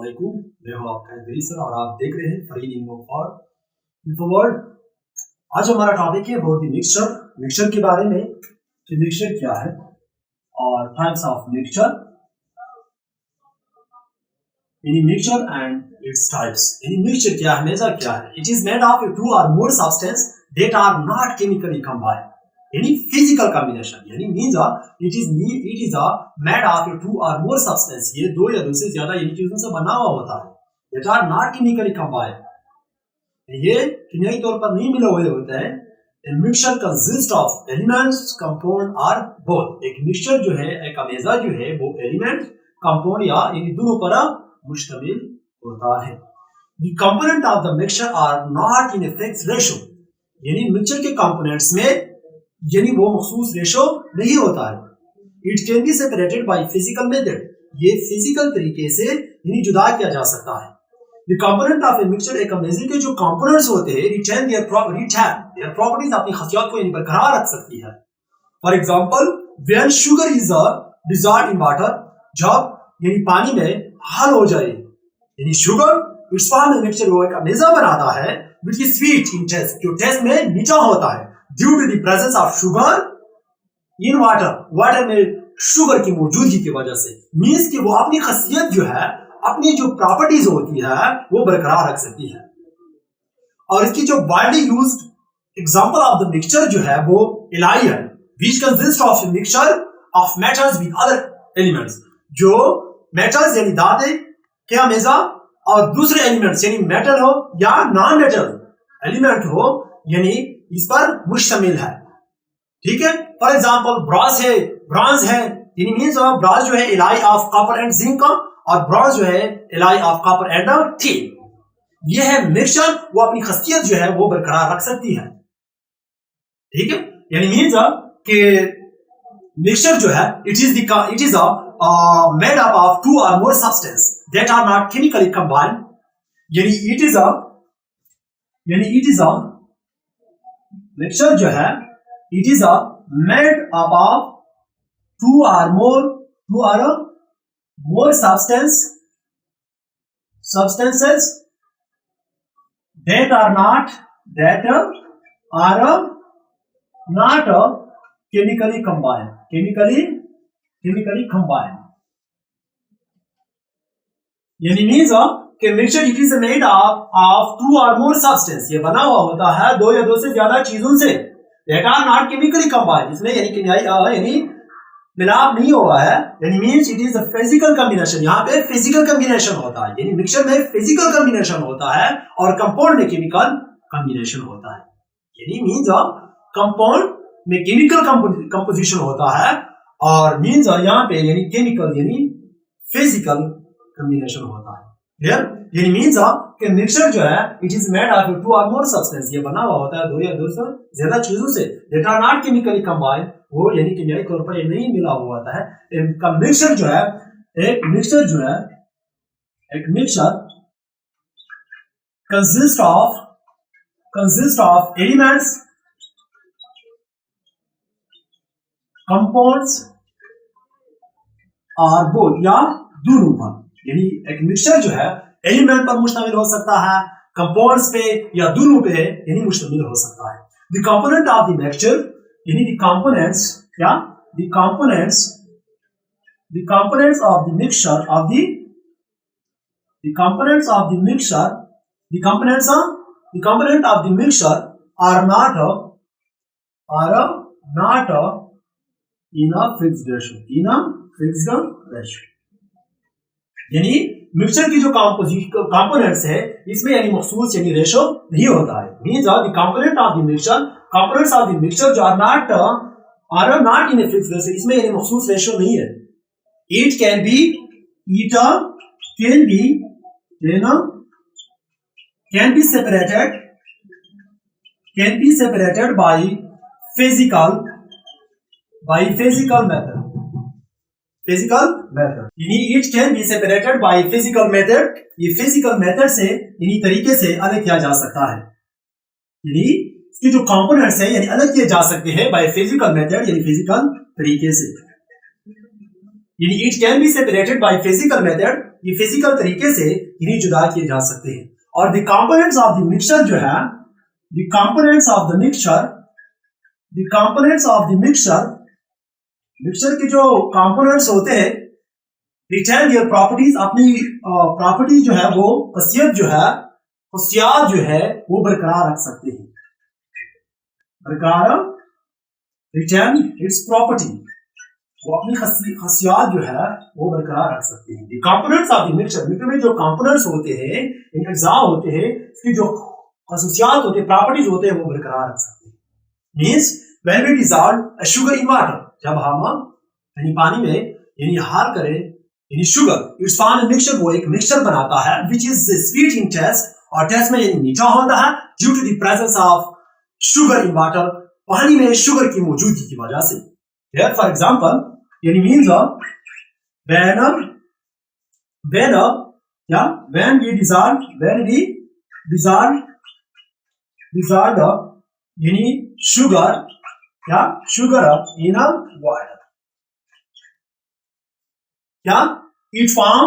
अस्सलामुअलैकुम, मैं हूं आपका इदरीस सर और आप देख रहे हैं फरीद इन्फोवर्ल्ड। आज हमारा टॉपिक है अबाउट द मिक्सचर के बारे में कि मिक्सचर क्या है और types of mixture and its types. यानी मिक्सचर क्या है, मेजर क्या है। It is made of two or more substance that are not chemically combined, यानी फिजिकल कॉम्बिनेशन, यानी means it is made of two or more substance. ये दो या दो से ज्यादा यानी चीजों से बना हुआ होता है that are not chemically combined, ये किमियाई तौर पर नहीं मिले हुए होते हैं। A mixture consists of elements, compound or both। एक मिक्सचर जो है, एक अमेजा जो है, वो एलिमेंट, कंपाउंड या इन दोनों पर मुश्तमिल होता है। The component of the mixture are not in a fixed ratio, यानी मिक्सचर के कंपोनेंट्स में यानी वो मखसूस रेशो नहीं होता है। It can be separated by physical method, ये फिजिकल तरीके से यानी जुदा किया जा सकता है। The component of a mixture, एक अमेज़ी के जो components होते हैं, retain their properties, अपनी खासियत को यानी बरकरार रख सकती है। For example, when sugar is dissolved in water, जब यानी पानी में हल हो जाए, यानी शुगर इस फॉर्म में मिक्सचर वो एक अमेज़ा बनाता है which is sweet in taste, जो टेस्ट में मीठा होता है due to the presence of sugar in water, water में शुगर की मौजूदगी की वजह से। मीन्स कि वो अपनी खासियत जो है, अपनी जो प्रॉपर्टीज होती है वो बरकरार रख सकती है। और इसकी जो widely used example of the mixture जो है वो एलाई है, which consist of mixture of metals with other elements, जो मेटल्स यानी धातु के अमेजा और दूसरे एलिमेंट्स यानी मेटल हो या नॉन मेटल एलिमेंट हो, यानी इस पर मुश्तमिल है। ठीक है, फॉर एग्जांपल ब्रॉन्ज है, यानी मींस ब्रॉन्ज जो है ally of copper and zinc का, और ब्रॉन्ज जो है ally of copper and tin. ये है मिक्सचर, वो अपनी खासियत जो है वो बरकरार रख सकती है। ठीक है, यानी मींस कि मिक्सचर जो है it is made up of two or more substance that are not chemically combined, यानी इट इज मिक्सचर जो है it is made up of two or more substances that are not chemically combined, यानी means कि mixture it is made of two or more substance, ये बना हुआ होता है दो या दो से ज्यादा चीजों से, that are not chemically combined, इसमें यानी किमियाई यानी मिलाप नहीं हुआ है, यानी means it is a physical combination. यहाँ पे फिजिकल कॉम्बिनेशन होता है, यानी मिक्सचर में फिजिकल कॉम्बिनेशन होता है और कंपाउंड में केमिकल कॉम्बिनेशन होता है। यानी मींस कंपाउंड में केमिकल कंपोजिशन होता है और मींस यहाँ पे यानी केमिकल यानी फिजिकल कॉम्बिनेशन होता है। क्लियर, यानी मींस कि मिक्सचर जो है it is made of two or more substance, ये बना हुआ होता है दो या दो से ज्यादा चीजों से, that are not chemically combined, वो यानी किमियाई तौर पर ये नहीं मिला हुआ होता है। एक mixture consist of elements, compounds और बोथ या दोनों पर, यानी एक मिक्सचर जो है एलिमेंट पर मुश्तमिल हो सकता है, कंपाउंड्स पे या दोनों पे यानी मुश्तमिल हो सकता है। The component of the mixture, यानी the components are not in a fixed ratio, यानी मिक्सचर की जो कंपोनेंट्स है इसमें यानी मखसूस यानी रेशो नहीं होता है। Means the component of the mixture, components of the mixture जो are not in a fixed ratio, इसमें यानी मखसूस रेशो नहीं है। It can be separated by physical method, यानी it can be separated by physical method, ये physical method से यानी तरीके से अलग किया जा सकता है, यानी इसके जो कंपोनेंट्स हैं यानी अलग किए जा सकते हैं बाय फिजिकल मेथड, यानी फिजिकल तरीके से। यानी it can be separated by physical method, ये फिजिकल तरीके से इन्हें जुदा किए जा सकते हैं। और the components of the mixture जो है, the components of the mixture, the components of the mixture, mixture के जो कंपोनेंट्स होते हैं रिटेन देयर प्रॉपर्टीज, अपनी प्रॉपर्टी जो है वो खसियत जो है, खसियात जो है वो बरकरार रख सकते हैं, बरकरार रिटेन इट्स प्रॉपर्टी, वो अपनी खसियात जो है वो बरकरार रख सकते हैं। Components of the mixture, mixture में जो कंपोनेंट्स होते हैं, अज्जा होते हैं, इसकी जो खसूसियात होते हैं, प्रॉपर्टीज होते हैं, वो बरकरार रख सकते हैं। Means when we dissolve sugar in water, जब हम यानी पानी में यानी हाल करें यानी शुगर, इट्स फॉर्म मिक्सचर, वो एक मिक्सचर बनाता है which is sweet in taste, और टेस्ट में यानी मीठा होता है due to the presence of sugar in water, पानी में शुगर की मौजूदगी की वजह से। हियर फॉर एग्जांपल यानी मींस when we dissolve यानी sugar in a water, क्या इट फॉर्म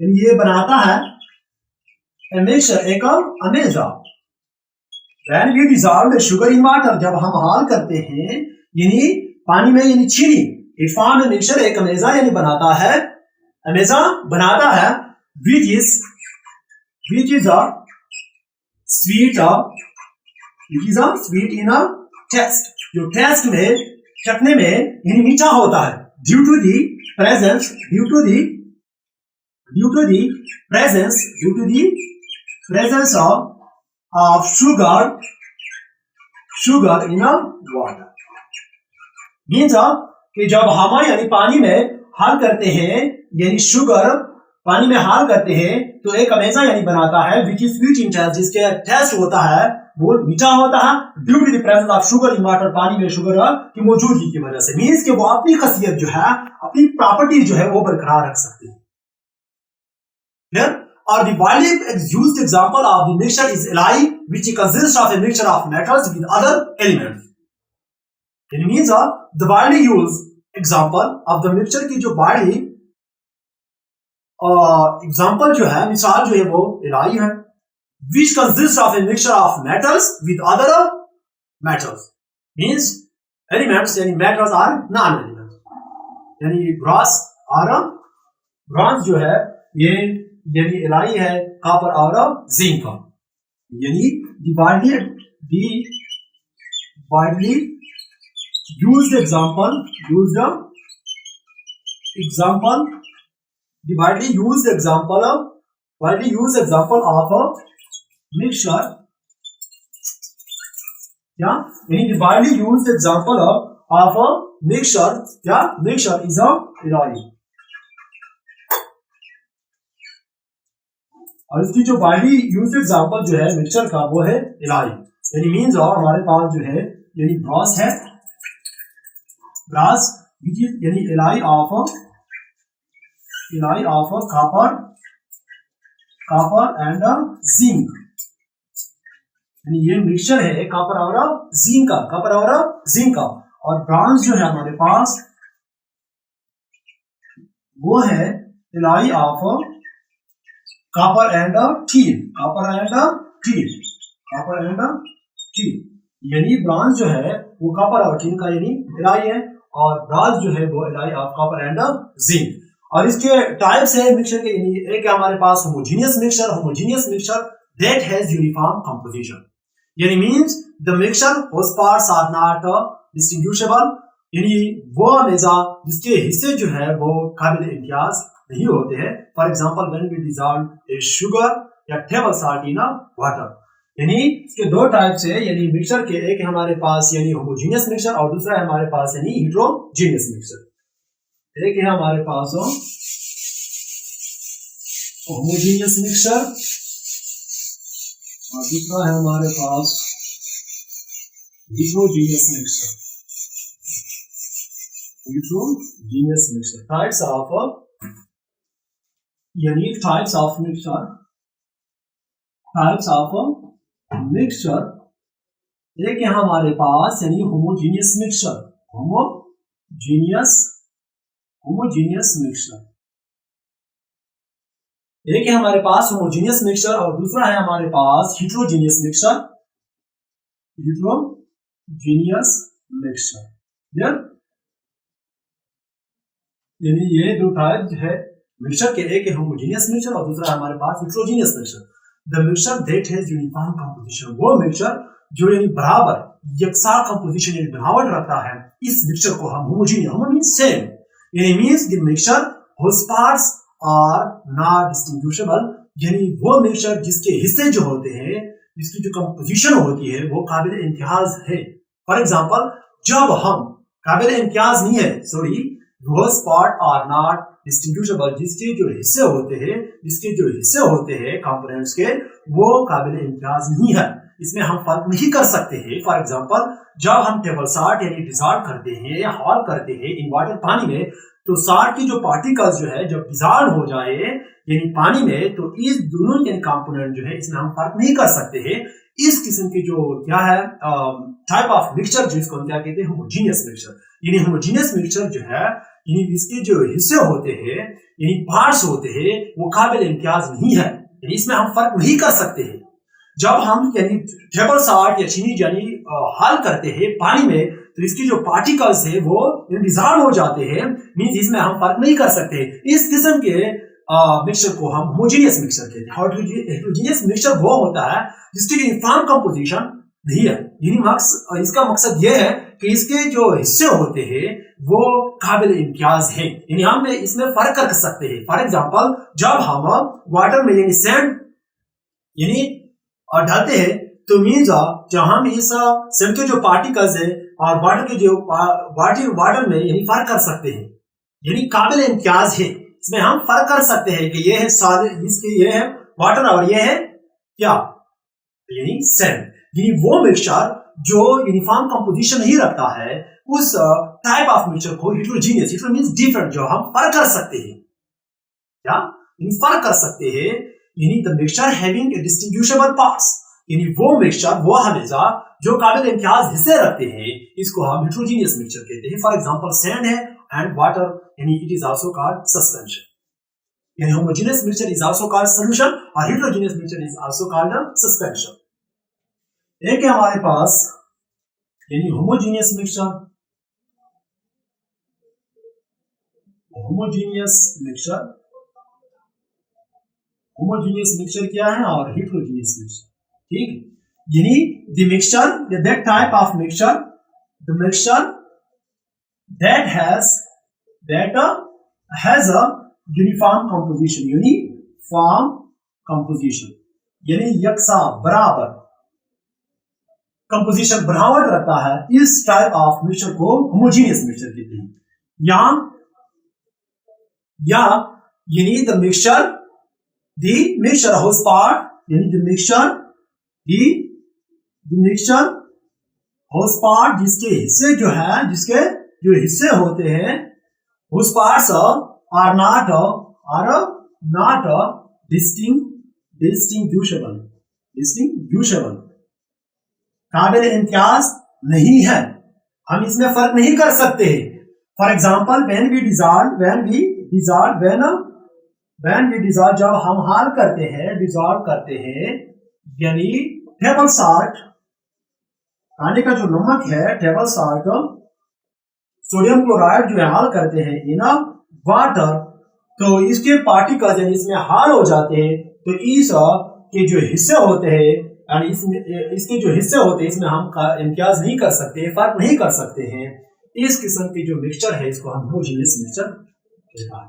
यानी ये बनाता है a mixture, एक अमेजा। when we dissolve the sugar in water, जब हम हाल करते हैं यानी पानी में यानी चीनी, इट फॉर्म a mixture, एक अमेजा यानी बनाता है, अमेजा बनाता है which is a sweet in a taste, जो टेस्ट में चखने में यानी मीठा होता है due to the presence of sugar in a water। Means कि जब हम यानी पानी में हाल करते हैं यानी शुगर पानी में हाल करते हैं तो एक अमेजा यानी बनाता है which is sweet in taste, जिसके टेस्ट होता है वो मीठा होता है due to the presence of sugar in water, पानी में शुगर की मौजूदगी की वजह से। मींस कि वो अपनी खसियत जो है, अपनी प्रॉपर्टी जो है वो बरकरार रख सकते हैं। और the widely used example of the mixture is alloy, which consists of a mixture of metals with other elements। It means the widely used example of the mixture की जो widely एग्जाम्पल जो है, मिसाल जो है वो alloy है, which consists of a mixture of metals with other metals, means elements यानी metals are non elements, यानी brass और bronze जो है ये यानी alloy है कॉपर और जिंक का, यानी the widely used example the widely used example of a mixture, yeah, meaning the widely used example of a mixture, yeah, mixture is a alloy। और इसकी जो widely used example जो है mixture का वो है alloy, यानी मींस और हमारे पास जो है यानी ब्रास है, ब्रास which is यानी alloy of copper and zinc, यानी ये मिक्सचर है कॉपर और जिंक का। और ब्रॉन्ज जो है हमारे पास वो है alloy of copper and tin, यानी ब्रॉन्ज जो है वो कॉपर और टिन का यानी alloy है, और ब्रास जो है वो alloy of copper and zinc. और इसके टाइप्स है मिक्सचर के, यानी एक है हमारे पास homogeneous mixture that has uniform composition, यानी means the mixture whose parts are not distinguishable, यानी वो अमेजा जिसके हिस्से जो है वो काबिल इम्तियाज नहीं होते हैं। For example when we dissolve a sugar या टेबल सॉल्ट इन वाटर, यानी इसके दो टाइप्स है यानी मिक्सचर के, एक है हमारे पास यानी होमोजेनियस मिक्सचर और दूसरा है हमारे पास यानी हेटेरोजेनियस मिक्सचर। एक है हमारे पास होमोजेनियस मिक्सचर और दूसरा है हमारे पास heterogeneous mixture। टाइप्स ऑफ यानी टाइप्स ऑफ मिक्सचर, एक है हमारे पास यानी होमोजेनियस होमोजीनियस मिक्सचर, एक है हमारे पास होमोजीनियस मिक्सचर और दूसरा है हमारे पास heterogeneous mixture, heterogeneous mixture. Clear? यानी ये दो टाइप है मिक्सचर के, एक है होमोजीनियस मिक्सचर और दूसरा है हमारे पास heterogeneous mixture. The mixture that has uniform composition, वो मिक्सचर जो यानी बराबर यकसार कंपोजिशन यानी बनावट रखता है, इस मिक्सचर को हम होमोजीनियस, होमो मींस सेम, यानी means the mixture whose parts are not distinguishable, यानी वो मिक्सचर जिसके हिस्से जो होते हैं, जिसकी जो कंपोजिशन होती है वो काबिल इम्तियाज है। फॉर एग्जांपल, जब हम काबिल इम्तियाज नहीं है, sorry, whose part are not distinguishable, जिसके जो हिस्से होते हैं कंपोनेंट्स के, वो काबिल इम्तियाज नहीं है, इसमें हम फर्क नहीं कर सकते हैं। फॉर एग्जांपल, जब हम टेबल सॉल्ट यानी डिसॉल्व करते हैं या हॉल करते हैं इन वाटर पानी में, तो सॉल्ट की जो पार्टिकल्स जो है जब डिसॉल्व हो जाए यानी पानी में, तो इस दोनों के कंपोनेंट जो है इसमें हम फर्क नहीं कर सकते हैं। इस किस्म की जो क्या है टाइप ऑफ मिक्सचर, जिसको हम क्या कहते हैं, होमोजीनियस मिक्सचर। यानी होमोजीनियस मिक्सचर जो है, यानी इसके जो हिस्से होते हैं यानी पार्ट्स होते हैं, वो काबिल इम्तियाज नहीं है, यानी इसमें हम फर्क नहीं कर सकते हैं। जब हम यानी टेबल सॉल्ट या चीनी यानी हल करते हैं पानी में, तो इसकी जो पार्टिकल्स है वो डिसॉल्व हो जाते हैं, मींस इसमें हम फर्क नहीं कर सकते। इस किस्म के मिक्सचर को हम होमोजीनियस मिक्सचर कहते हैं। हेटेरोजीनियस मिक्सचर वो होता है जिसकी यूनिफॉर्म कंपोजिशन नहीं है, यानी इसका मकसद ये है कि इसके जो हिस्से होते हैं वो काबिल इम्तियाज है, यानी हम इसमें फर्क कर सकते हैं। फॉर एग्जांपल, जब हम वाटर में यानी सैंड यानी डालते हैं, तो मीन्स जब हम इस सैंड के जो पार्टिकल्स है और वाटर के जो वाटर में यानी फर्क कर सकते हैं, यानी काबिल इम्तियाज है, इसमें हम फर्क कर सकते हैं कि ये है सॉलिड, इसके ये है वाटर और ये है क्या, यानी सैंड। यानी वो मिक्सचर जो यूनिफॉर्म कंपोजिशन नहीं रखता है, उस टाइप ऑफ मिक्सचर को हेटेरोजीनियस, हेटेरो मींस डिफरेंट, जो हम फर्क कर सकते हैं, क्या यानी फर्क कर सकते हैं, यानी the mixture having distinguishable parts, यानी वो मिक्सचर वो हमेशा जो काबिल इम्तियाज हिस्से रखते हैं, इसको हम हेटेरोजीनियस मिक्सचर कहते हैं। फॉर एग्जांपल, सैंड है एंड वाटर, यानी it is also called suspension, यानी homogeneous mixture is also called solution और heterogeneous mixture is also called suspension. एक है हमारे पास यानी homogeneous mixture, homogeneous mixture, homogeneous mixture क्या है, और हेटेरोजीनियस मिक्सचर, ठीक। यानी the mixture, that type of mixture, the mixture that has a uniform composition, uniform composition, यानी यकसा बराबर कंपोजिशन बनावट रखता है, इस टाइप ऑफ मिक्सचर को होमोजीनियस मिक्सचर कहते हैं। या यानी द मिक्सचर whose part, यानी द मिक्सचर whose part, जिसके हिस्से जो है, जिसके जो हिस्से होते हैं, whose parts are not distinguishable, काबिल इम्तियाज नहीं है, हम इसमें फर्क नहीं कर सकते हैं। For example, when we dissolve, जब हम हाल करते हैं, डिसॉल्व करते हैं, यानी टेबल सॉल्ट, खाने का जो नमक है, टेबल सॉल्ट, सोडियम क्लोराइड जो हाल करते हैं इन वाटर, तो इसके पार्टिकल्स यानी इसमें हाल हो जाते हैं, तो इस के जो हिस्से होते हैं, यानी इसके जो हिस्से होते हैं, इसमें हम इम्तियाज नहीं कर सकते, फर्क नहीं कर सकते हैं। इस किस्म की जो मिक्सचर है, इसको हम होमोजीनियस मिक्सचर कहते हैं।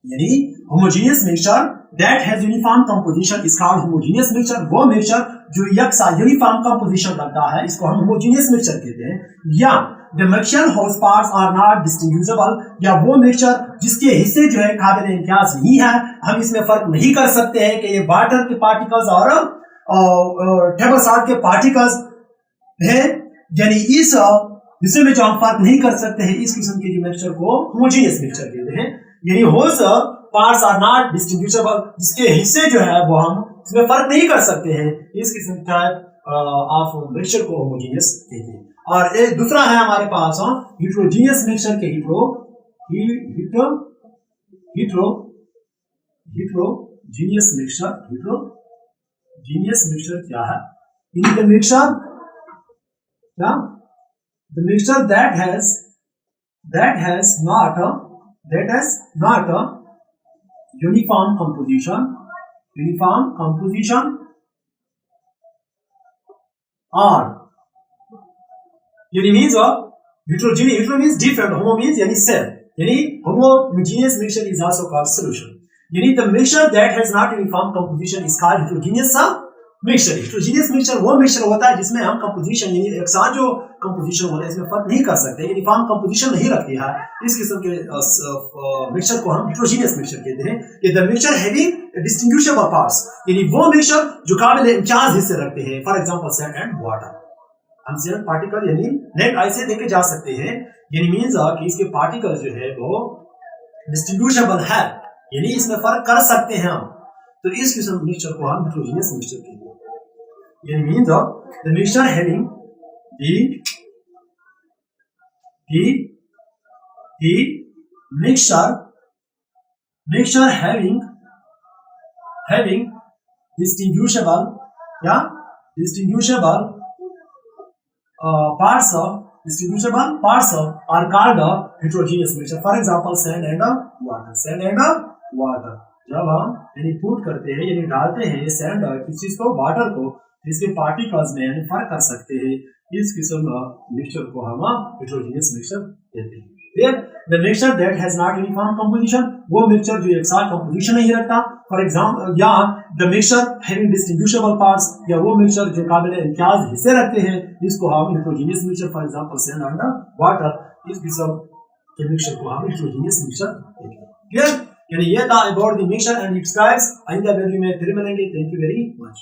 यानी homogeneous mixture that has uniform composition is called homogeneous mixture, वो मिक्सचर जो यकसा यूनिफॉर्म कंपोजिशन रखता है, इसको हम होमोजीनियस मिक्सचर कहते हैं। या the mixture whose parts are not distinguishable, या वो मिक्सचर जिसके हिस्से जो है काबिल इम्तियाज नहीं है, हम इसमें फर्क नहीं कर सकते हैं कि ये वाटर के पार्टिकल्स और टेबल सॉल्ट के पार्टिकल्स हैं, यानी इस हिस्से में जो हम फर्क नहीं कर सकते हैं, इस किस्म के मिक्सचर को होमोजीनियस मिक्सचर कहते हैं। यानी whose parts are not distinguishable, जिसके हिस्से जो है वो हम इसमें फर्क नहीं कर सकते हैं, इस किस्म टाइप ऑफ मिक्सचर को होमोजीनियस कहते हैं। और एक दूसरा है हमारे पास हेटेरोजीनियस मिक्सचर के heterogeneous mixture. Heterogeneous mixture क्या है? In the mixture, क्या? The mixture that has not a uniform composition or यानी means heterogeneous. Hetero means different, homo means यानी same, यानी homogeneous mixture is also called solution. यानी the mixture that has not uniform composition is called heterogeneous mixture. Heterogeneous mixture वो mixture होता है जिसमें हम composition यानी एक साथ जो composition होता है इसमें फर्क नहीं कर सकते, यूनिफॉर्म composition नहीं रखती है, इस किस्म के mixture को हम heterogeneous mixture कहते हैं. ये the mixture having distinguishable parts, यानी वो mixture जो काबिल इम्तियाज हिस्से रखते हैं. For example sand and water. हम सैंड पार्टिकल यानी नेट ऐसे देखे जा सकते हैं, यानी मींस कि इसके पार्टिकल जो है वो डिस्टिंग्विशेबल है, यानी इसमें फर्क कर सकते हैं हम, तो इस किस्म मिक्सचर को हम हेटेरोजेनियस मिक्सचर कहते हैं. यानी means the mixture having the mixture having distinguishable parts are called heterogeneous mixture. For example, sand and water. जब हम यानी पुट करते हैं यानी डालते हैं सैंड किस चीज को, वाटर को, इसके पार्टिकल्स में यानी फर्क कर सकते हैं, इस किस्म मिक्सचर को हम हेटेरोजेनियस मिक्सचर कहते हैं. The mixture that has not uniform composition, वो मिक्सचर जो एक साथ कंपोजिशन नहीं रखता. फॉर एग्जाम्पल, या the mixture having distinguishable parts, या वो मिक्सचर जो काबिल इम्तियाज हिस्से रखते हैं, इसको हम heterogeneous mixture, for example sand and water, इस किस्म के मिक्सचर को हम हेटेरोजेनियस मिक्सचर कहते हैं. क्लियर? यानी ये था about the mixture and its types. आइंदा वीडियो में फिर मिलेंगे. Thank you very much.